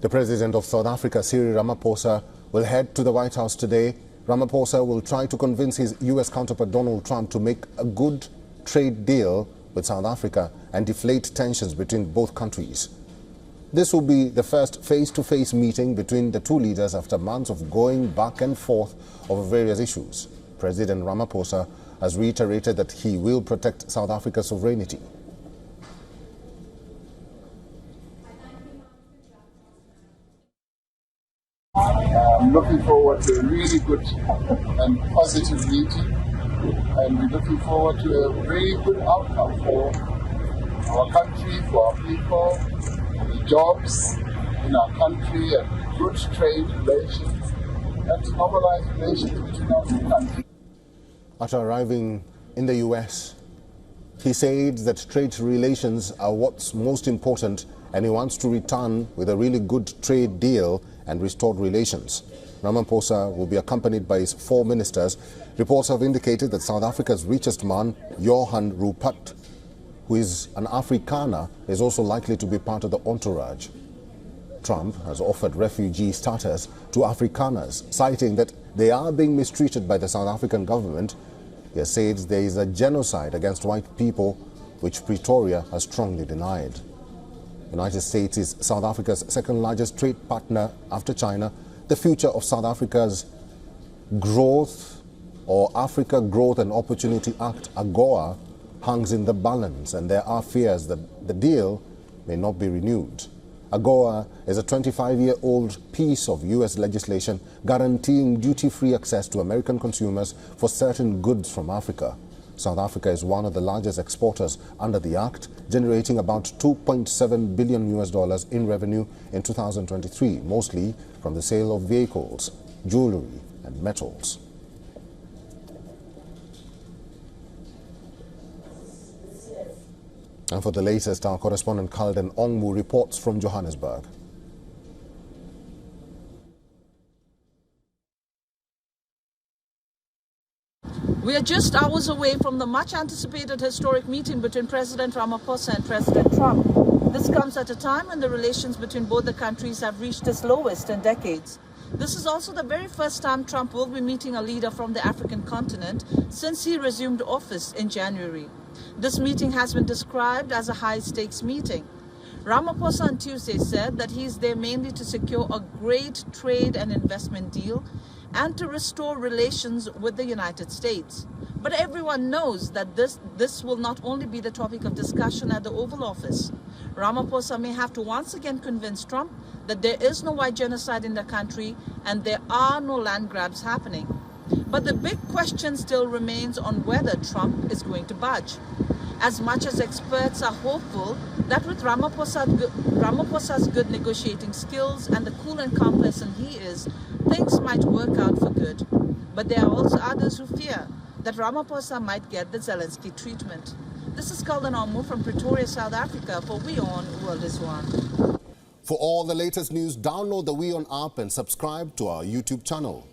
The President of South Africa, Cyril Ramaphosa, will head to the White House today. Ramaphosa will try to convince his U.S. counterpart Donald Trump to make a good trade deal with South Africa and deflate tensions between both countries. This will be the first face-to-face meeting between the two leaders after months of going back and forth over various issues. President Ramaphosa has reiterated that he will protect South Africa's sovereignty. I'm looking forward to a really good and positive meeting, and we're looking forward to a very good outcome for our country, for our people, for the jobs in our country, and good trade relations, and to normalize relations between our two countries. After arriving in the U.S., he said that trade relations are what's most important, and he wants to return with a really good trade deal and restored relations. Ramaphosa will be accompanied by his 4 ministers. Reports have indicated that South Africa's richest man, Johan Rupert, who is an Afrikaner, is also likely to be part of the entourage. Trump has offered refugee status to Afrikaners, citing that they are being mistreated by the South African government. He has said there is a genocide against white people, which Pretoria has strongly denied. The United States is South Africa's second largest trade partner after China. The future of South Africa's growth, or Africa Growth and Opportunity Act, AGOA, hangs in the balance, and there are fears that the deal may not be renewed. AGOA is a 25-year-old piece of U.S. legislation guaranteeing duty-free access to American consumers for certain goods from Africa. South Africa is one of the largest exporters under the Act, generating about $2.7 billion in revenue in 2023, mostly from the sale of vehicles, jewelry, and metals. And for the latest, our correspondent Kalden Ongmu reports from Johannesburg. We are just hours away from the much-anticipated historic meeting between President Ramaphosa and President Trump. This comes at a time when the relations between both the countries have reached its lowest in decades. This is also the very first time Trump will be meeting a leader from the African continent since he resumed office in January. This meeting has been described as a high-stakes meeting. Ramaphosa on Tuesday said that he is there mainly to secure a great trade and investment deal and to restore relations with the United States. But everyone knows that this will not only be the topic of discussion at the Oval Office. Ramaphosa may have to once again convince Trump that there is no white genocide in the country and there are no land grabs happening. But the big question still remains on whether Trump is going to budge. As much as experts are hopeful that with Ramaphosa's good negotiating skills and the cool and calm person he is, things might work out for good. But there are also others who fear that Ramaphosa might get the Zelensky treatment. This is Kalden Ongmu from Pretoria, South Africa for WION World is One. For all the latest news, download the WION app and subscribe to our YouTube channel.